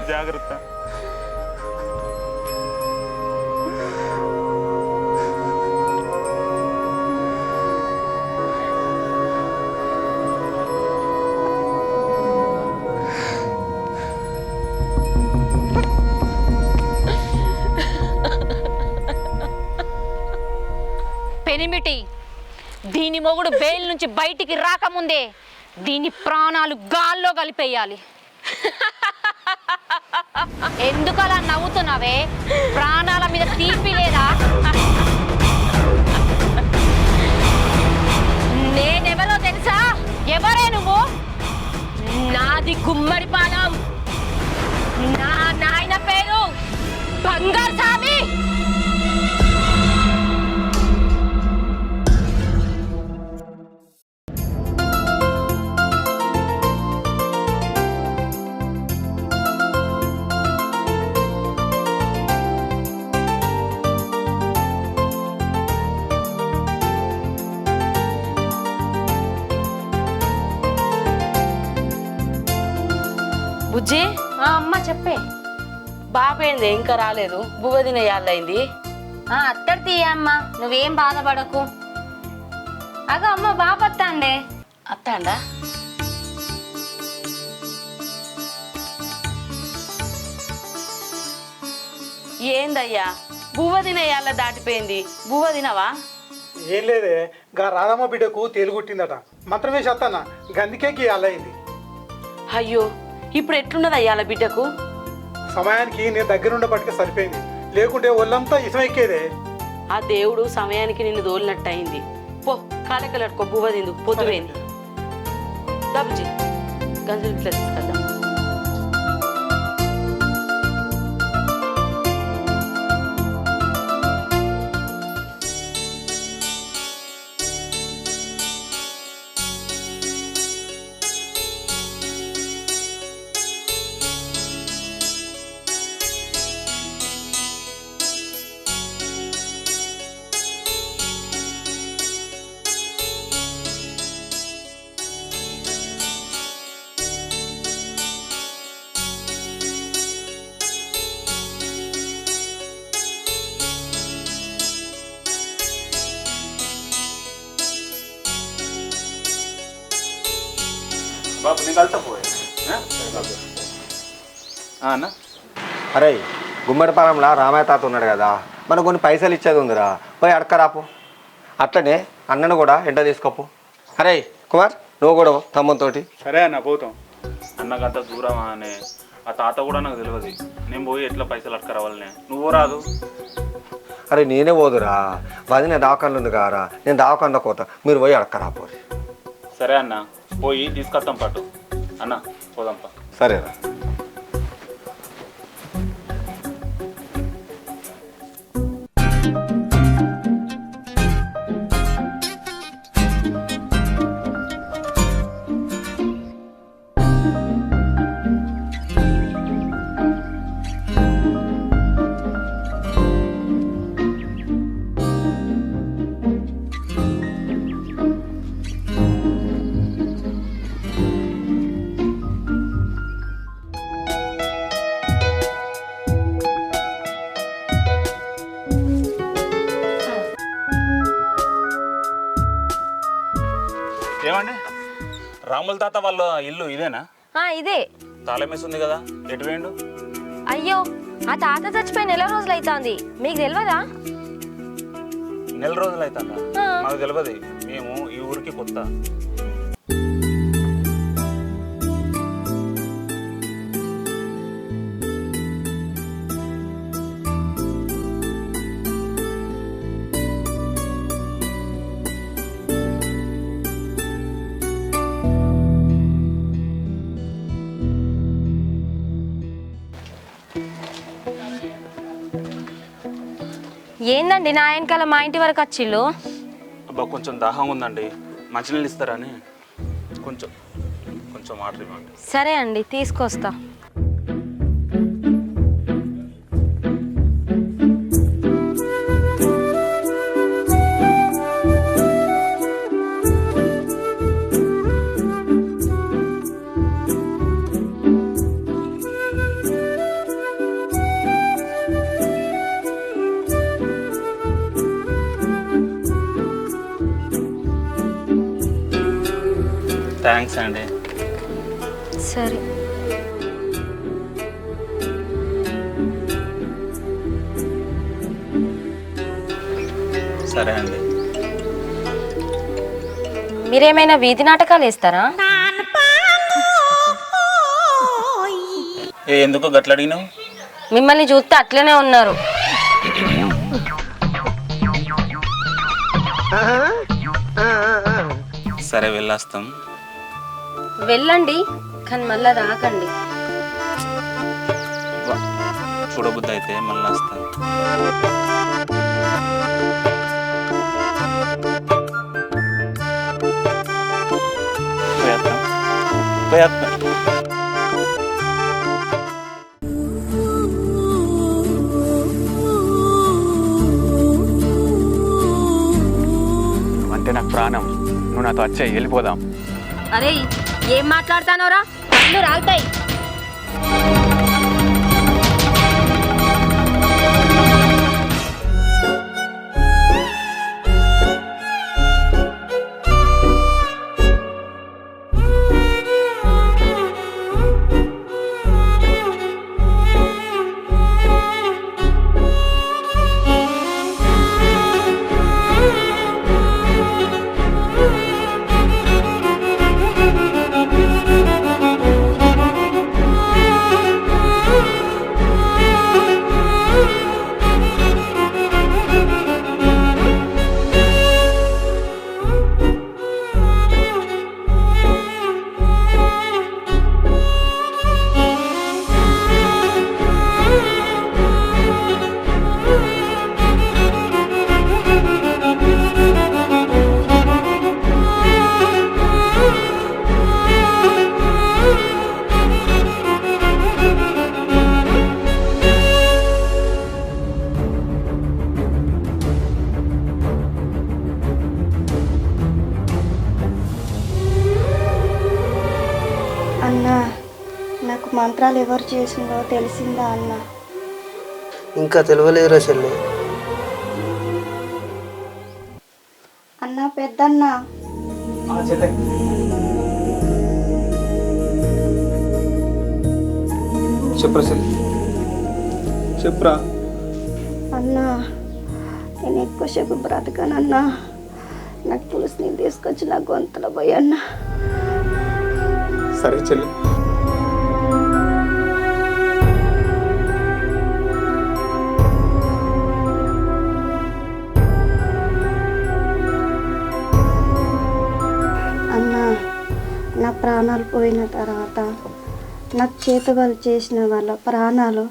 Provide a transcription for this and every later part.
జాగ్రత్త. పెనిమిటి, దీని మొగుడు బెయిల్ నుంచి బయటికి రాకముందే దీని ప్రాణాలు గాల్లో కలిపేయాలి. ఎందుకలా నవ్వుతున్నావే? ప్రాణాల మీద తీపి లేదా? నేనెవరో తెలుసా? ఎవరే నువ్వు? నాది గుమ్మడి పాలెం. నా నాయన పేరు బంగారు స్వామి. బుజ్జి, అమ్మ చెప్పే. బాపేంది ఇంకా రాలేదు? బువ్వదిన యాళ్ళైంది. అత్తడి తీయ అమ్మ, నువ్వేం బాధపడకు. అగో అమ్మ బాపత్తాండే. అత్తాండా? ఏందయ్యా బువ్వదిన యాళ్ళ దాటిపోయింది, బువ్వదినవా? ఏం లేదే, గా రాధమ్మ బిడ్డకు తేలుగుట్టిందట. మంత్రం వేసి వస్తానా గందికేకి అల్లయింది. అయ్యో, ఇప్పుడు ఎట్లున్నదయ్యా అలా బిడ్డకు? సమయానికి నేను దగ్గరుండబట్టికే సరిపోయింది, లేకుంటే ఒళ్ళంతా ఇసమెక్కేదే. ఆ దేవుడు సమయానికి నిన్ను దోలినట్టు అయింది. పో కాలకలట్టుకో, బువ్వదిందు పొద్దుపోయింది. బుజ్జి, గంజులు ఇట్లా తీసుకెళ్దాం. బాబు నేను కలుతా పోయే అన్న. అరే గుమ్మడిపాలెంలో రామయ్య తాత ఉన్నాడు కదా, మనకు కొన్ని పైసలు ఇచ్చేది ఉందిరా, పోయి అడకరాపు. అట్లనే అన్నను కూడా ఎంట తీసుకోపు. అరే కుమార్, నువ్వు కూడా తమ్ముతోటి. సరే అన్న పోతాం. అన్నకంత దూరమా అనే ఆ తాత కూడా నాకు తెలియదు. నేను పోయి ఎట్లా పైసలు అట్టుకురావాలనే. నువ్వు రాదు? అరే నేనే పోదురా, వదిన దావకాన్లు ఉంది కారా, నేను దావకాన్లో పోతా, మీరు పోయి అడకరాపు. సరే అన్న, పోయి తీసుకొస్తాం పాటు. అన్న పోదాంపా. సరేరా. ఏమండి, రాముల తాత వాళ్ళ ఇల్లు ఇదేనా? ఇదే. తాళమేసి ఉంది కదా, ఎటు వేయండు? అయ్యో, ఆ తాత చచ్చిపోయి నెల రోజులు అవుతుంది. మీకు తెలియదా? నెల రోజులు అవుతుందా? మాకు తెలియదు, మేము ఈ ఊరికి కొత్త. ఏందండి నా వెనకాల మా ఇంటి వరకు వచ్చిళ్ళు? అబ్బా కొంచెం దాహం ఉందండి, మంచినీళ్ళు ఇస్తారని కొంచెం కొంచెం వాటర్ ఇవ్వండి. సరే అండి, తీసుకొస్తా. థ్యాంక్స్ అండి. సరే. సరే అండి. మీరేమైనా వీధి నాటకాలు వేస్తారా? ఎందుకు గట్ల అడిగినావు? మిమ్మల్ని చూస్తే అట్లనే ఉన్నారు. సరే వెళ్ళొస్తాం. వెళ్ళండి, కానీ మళ్ళా రాకండి. చూడబుద్ధి అయితే మళ్ళీ వస్తాం. అంటే నాకు ప్రాణం. నువ్వు నాతో వచ్చాయి, వెళ్ళిపోదాం. అరే ఏం మాట్లాడతానోరా, కళ్ళు రాలుతాయి. అన్నా, నాకు మంత్రాలు ఎవరు చేసిందో తెలిసిందా అన్నా? ఇంకా తెలియలేదురా చెల్లి. అన్నా, పెద్దన్నా. చెప్పురా చెల్లి, చెప్పురా. అన్నా, నేను ఎక్కువసేపు బ్రతకనన్నా. నాకు పులుసు నీళ్ళు తీసుకొచ్చి నా గొంతులో పోయన్నా. సరే చెల్లి. అన్నా, నా ప్రాణాలు పోయిన తర్వాత నాకు చేతబలు చేసిన వాళ్ళ ప్రాణాలు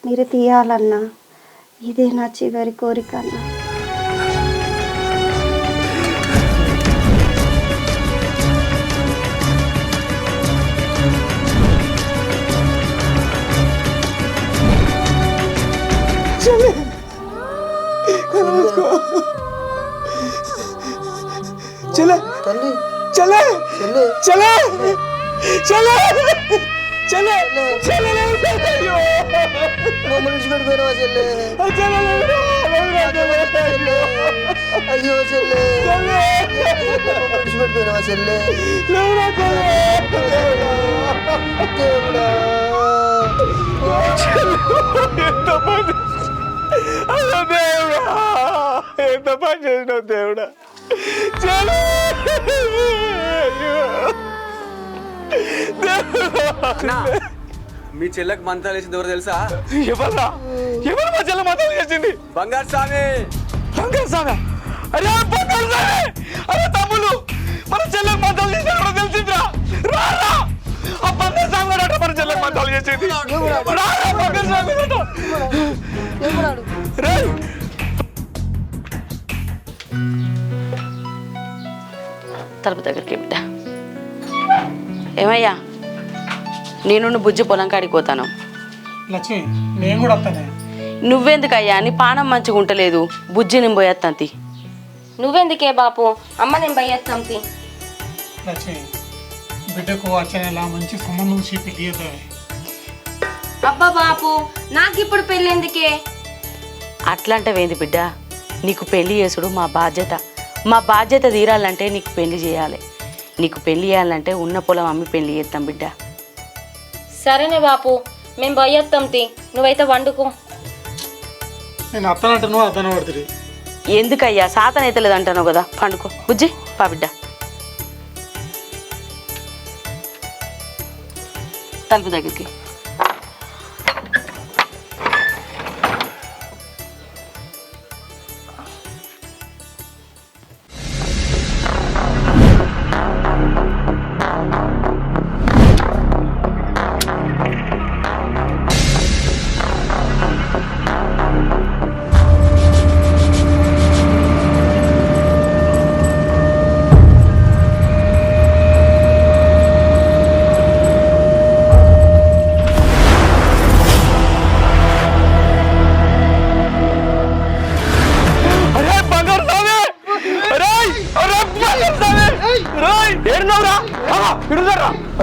మీరు తీయాలన్నా. ఇదే నా చివరి కోరిక అన్నా. తల్లి చెల్లి చెల్లి మమ్మల్ని విడిచిపెట్టిపోయినావా చెల్లి? అయ్యో చెల్లి, విడిచిపెట్టిపోయినావా చెల్లి? దేవుడా, ఎంత పని చేసినావు దేవుడా. మీ చెల్లెకి మంత్రాలు వేసింది ఎవరు తెలుసా? ఎవరు మా చెల్ల మంత్రాలు చేసింది? బంగారు స్వామి. బంగారు స్వామి? అరే బంగారు స్వామి, అరే తమ్ముడు, మన చెల్లెకి మంత్రాలు చేసింది ఎవరో తెలిసిందిరా. రారా ఆ బంగారు స్వామి గారు మన చెల్లెకి మంత్రాలు చేసింది. రారా బంగారు స్వామి రేయ్. తలుపు దగ్గరికి బిడ్డ. ఏమయ్యా, నేను బుజ్జి పొలం కాడికి పోతాను. లక్ష్మి, నేను కూడా వస్తానే. నువ్వెందుకయ్యా, నీ పానం మంచిగా ఉంటలేదు. బుజ్జి నేను పోయేత్తంతి. నువ్వెందుకే బాపు, అమ్మ నేను బయ్యేస్తాంతి. లక్ష్మి, బిడ్డకు వచ్చే నెల మంచి సంబంధం చూపి తీయదా. అబ్బా బాపు, నాకు ఇప్పుడు పెళ్ళెందుకే? అట్లాంటివేంది బిడ్డ, నీకు పెళ్లి చేసుడు మా బాధ్యత. మా బాధ్యత తీరాలంటే నీకు పెళ్లి చేయాలి. నీకు పెళ్లి చేయాలంటే ఉన్న పొలం అమ్మి పెళ్లి చేస్తాం బిడ్డ. సరేనే బాపు, మేము పోయేస్తాం తి, నువ్వైతే వండుకో. నేను అత్తనంటే నువ్వు అద్దన పడుతుంది. ఎందుకయ్యా సాతన అయితే లేదంటాను కదా, పండుకో బుజ్జి పా బిడ్డ. తలుపు దగ్గరికి.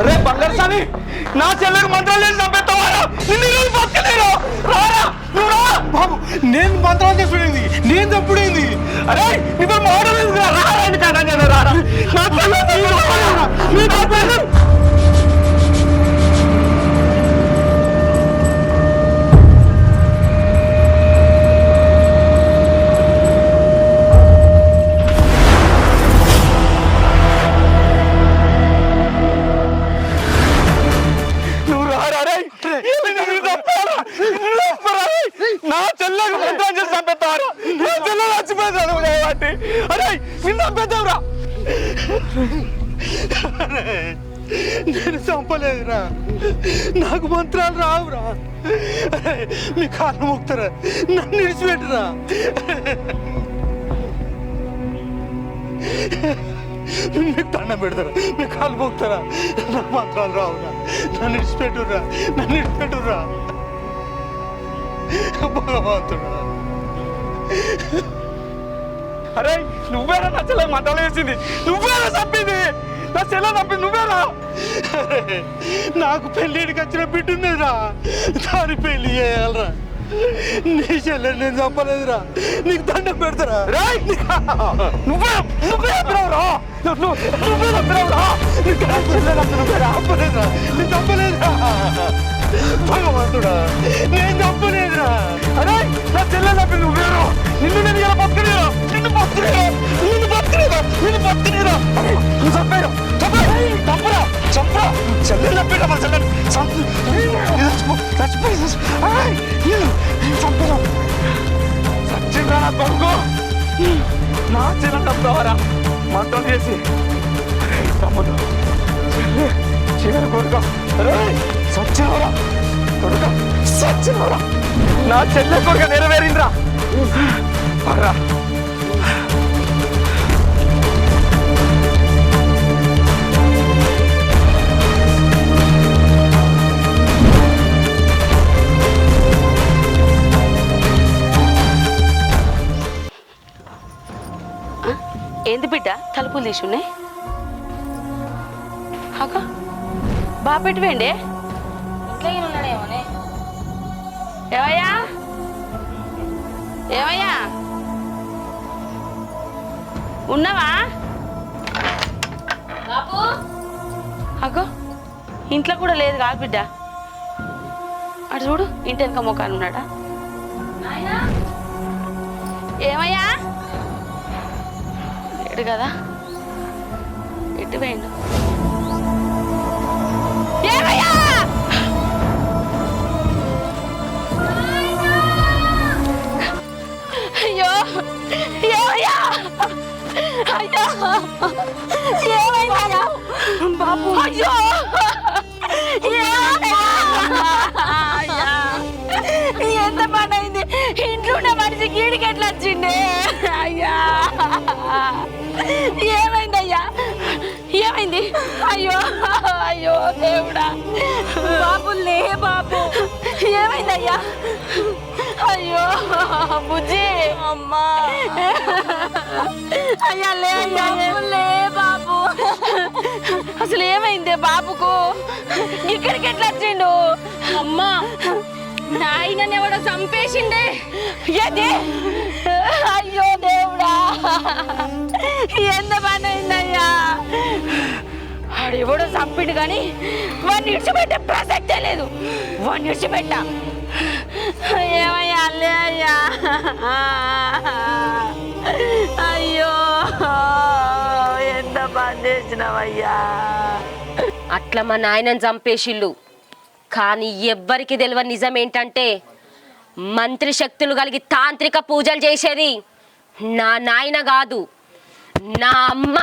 అరే బంగారు స్వామి, నా చెల్లెకు మంత్రాలు చేసి చంపేస్తావా? నిన్ను ఈరోజు బతకలేను. రారా నువ్వు రా బాబు, నేను మంత్రాలు చేసుకునేది, నేను తప్పుడేది. అరే నీతో మాడలేదు రారా రారా నా చెల్లె నా చెల్లెకు మంత్రాలు చేసి చంపేస్తావారు. నా చెల్లె చచ్చిపోతాను కాబట్టి అరే నిన్ను చంపేద్దాంరా. నేను చంపలేదురా, నాకు మంత్రాలు రావురా. మీ కాళ్ళు మొక్కుతారా, నన్ను విడిచిపెట్టురా. మీకు దండం పెడతారా, మీ కాళ్ళు మొక్కుతారా, నాకు మంత్రాలు రావురా. నన్ను విడిచిపెట్టురా, నన్ను విడిచిపెట్టురా భగవంతుడా. అరే నువ్వేరా నా చెల్లె మంటలు వేసింది, నువ్వేరా చంపింది, నా చెల్లె చంపింది నువ్వేరా. నాకు పెళ్ళిడికి వచ్చిన బిడ్డ ఉన్నదిరా, దాని పెళ్లి చేయాలరా. నీ చెల్లెని నేను చంపలేదురా, నీకు దండం పెడతారా. నువ్వే చంపినావురా, నువ్వే చంపినావురా. చంపలేదురా, నేను చంపలేదురా భగవంతుడా, నేను చంపలేదురా. అరే నా చెల్లె చంపి నువ్వేరా. నిన్ను నేను ఇలా బతకలేరా, నిన్ను బతకలేరా, నిన్ను బతకలేరా, నిన్ను బతకలేరా. అరే నువ్వు చంపారు, చంపరా చంపరా. చెల్లె చంపేరా, మా చెల్లెని చచ్చిపోయి చంపరా. సచ్చిందా నా కొడుకు, నా చెల్లె చంపావరా మంటలు చేసి. తమ్ముడు చివరి కొడుకు, అరే సచ్చినవరా కొడుక, సచ్చినవరా. నా చెల్లె కొడుక నెరవేరింద్రా. ఏంది బిడ్డ తలుపులు తీసున్నాయి? అక్క బాపెట్టువేండే ఇంట్లో ఉన్నాడేమోనే. ఏమయ్యా ఏమయ్యా ఉన్నావా? బాపు, అగ్గో ఇంట్లో కూడా లేదు కాదు బిడ్డ. అటు చూడు, ఇంటి వెనక మొక్కలు ఉన్నాడా? ఏమయ్యా లేడు కదా, ఎటు పోయిండు? ఏమయ్యా అయ్యో ఏమయ్యా, అయ్యో ఏమైందయ్యా బాబు? అయ్యో ఎంత పని అయింది, ఇంట్లో ఉన్న మనిషి గీడికి ఎట్లా వచ్చిండే? అయ్యా ఏమైందయ్యా, ఏమైంది? అయ్యో అయ్యో దేవుడా. బాబు లే బాబు, ఏమైందయ్యా? అయ్యో బుజ్జి, అమ్మా అయ్యా లే అయ్యా లే బాబు. అసలు ఏమైందే బాబుకు, ఇక్కడికి ఎట్లా వచ్చిండు? అమ్మా నాయనని ఎవడో చంపేసిండే. ఏది? అయ్యో దేవుడా, ఎంత పని అయిందయ్యా. వాడు ఎవడో చంపిండు కానీ వాడిని విడిచిపెట్టే ప్రసక్తే లేదు. వాడిని విడిచిపెట్టా. ఏమయ్యా అల్లే అయ్యా, అయ్యో ఎంత పని చేసినావయ్యా. అట్లా మా నాయనని చంపేసిళ్ళు. కానీ ఎవ్వరికి తెలియని నిజం ఏంటంటే మంత్రి శక్తులు కలిగి తాంత్రిక పూజలు చేసేది నా నాయన కాదు, నా అమ్మ.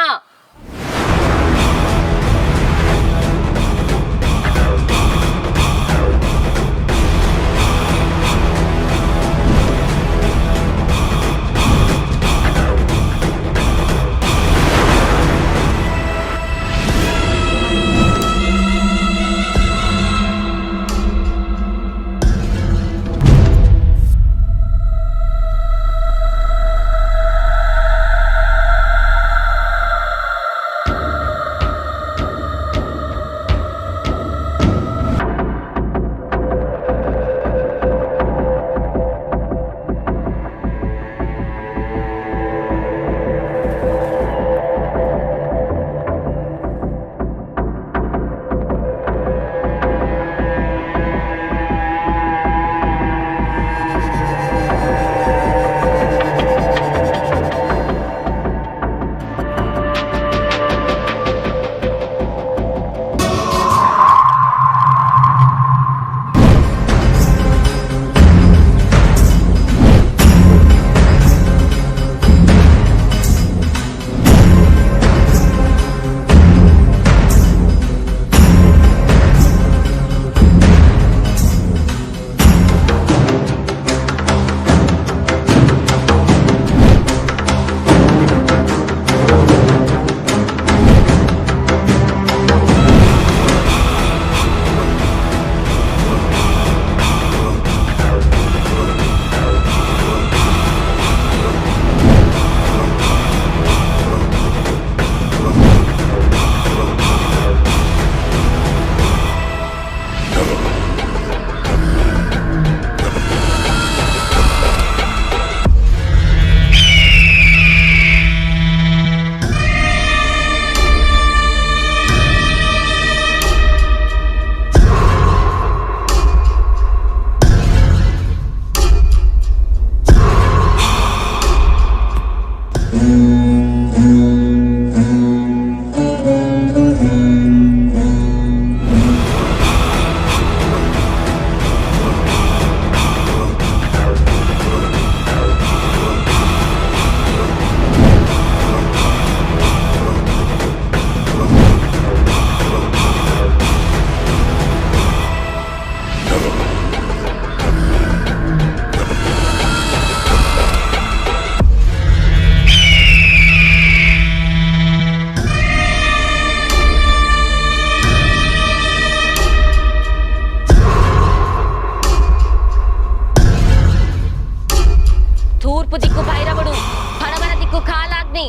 తూర్పు దిక్కు భైరవుడు, పడమర దిక్కు కాలాగ్ని,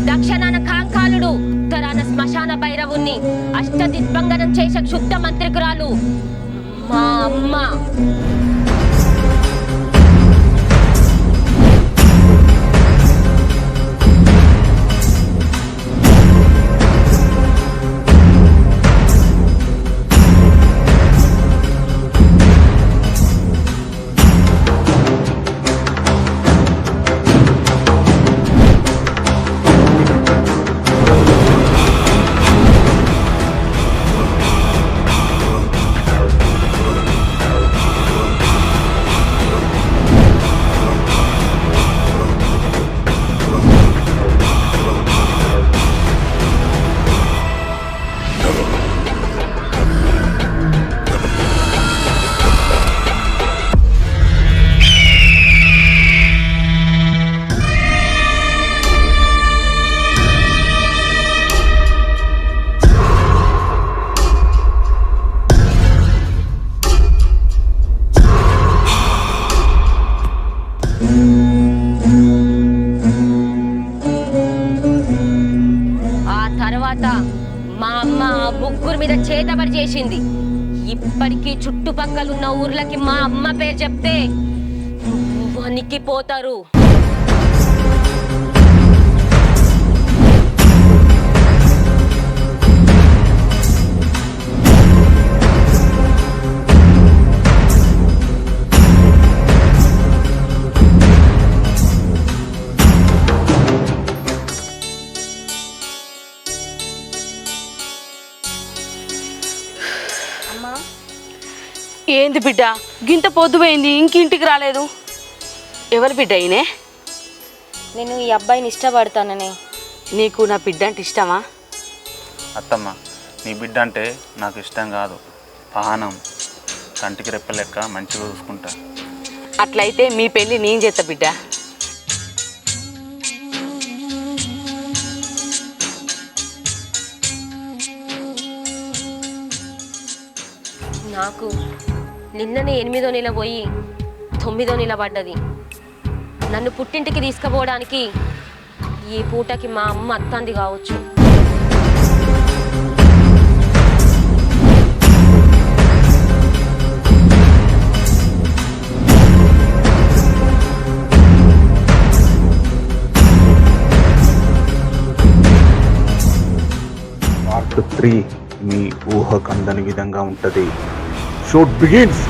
దక్షిణాన కాంకాలుడు, ఉత్తరాన శ్మశాన భైరవుణ్ణి అష్టదిగ్బంధనం చేసే క్షుద్ధ మంత్రికురాలు మా అమ్మ. మా అమ్మ ముగ్గురు మీద చేతబడి చేసింది. ఇప్పటికీ చుట్టుపక్కల ఉన్న ఊర్లకి మా అమ్మ పేరు చెప్తే వణికిపోతారు. ఏంది బిడ్డ గింత పొద్దుపోయింది ఇంకింటికి రాలేదు? ఎవరు బిడ్డ ఈయనే? నేను ఈ అబ్బాయిని ఇష్టపడతానని. నీకు నా బిడ్డ అంటే ఇష్టమా? అత్తమ్మ, నీ బిడ్డ అంటే నాకు ఇష్టం కాదు, పానం. కంటికి రెప్ప లెక్క మంచిగా చూసుకుంటా. అట్లయితే మీ పెళ్ళి నేను చేస్తా బిడ్డ. నాకు నిన్ననే 8వ నెల పోయి 9వ నెల పడ్డది. నన్ను పుట్టింటికి తీసుకుపోవడానికి ఈ పూటకి మా అమ్మ అత్తంది కావచ్చు. పార్ట్ 3 మీ ఊహకందని విధంగా ఉంటుంది. Shoot begins.